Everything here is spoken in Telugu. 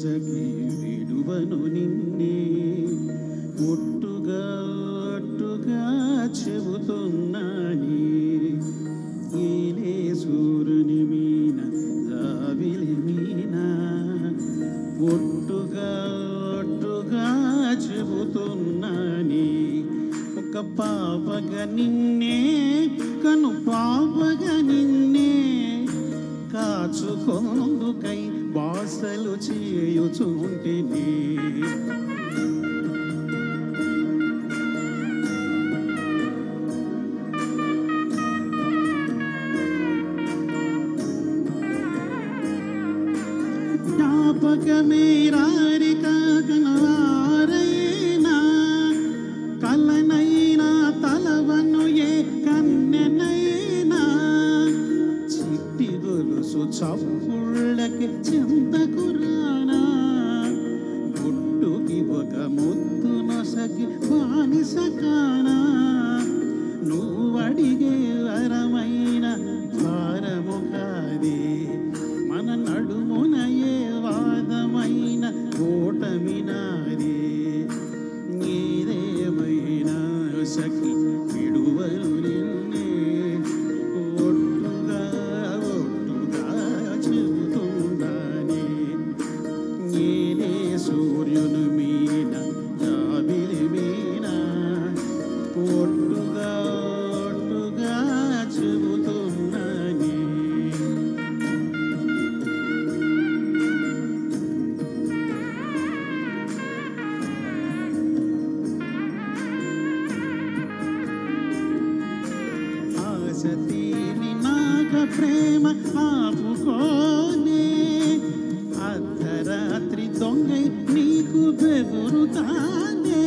సఖి విడువను నిన్నే ఒట్టుగా చెబుతున్నానే ఏలే సూర్యుని మీన జాబిలి మీన ఒట్టుగా చెబుతున్నానే ఒక పాపగా నిన్నే కను పాపగా నిన్నే కాచుకొందుకై బాసలు చేయుచుంటిని జ్ఞాపకమే రారిక కనవారైనా కలనైనా తలవను ఏ కన్నెనైనా చిట్టి గొలుసు చప్పుళ్ళకి చింతకురానా గుట్టుకి ఒక ముద్దు నొసగి బానిసకానా నువ్వు అడిగే వరమైన భారము కాదే మన నడుమునయే వాదమైన ఓటమి నాదే ఏదేమైనా సఖి విడువను నిన్నే ఒట్టుగా చెబుతుందానే ఏలే సూర్యుని మీన జాబిలి మీన ఒట్టుగా చెబుతున్నానే ఆశతీని నాగ ప్రేమ ఆపుకోనే అర్ధరాత్రి దొంగై నీకు బెదురుతానే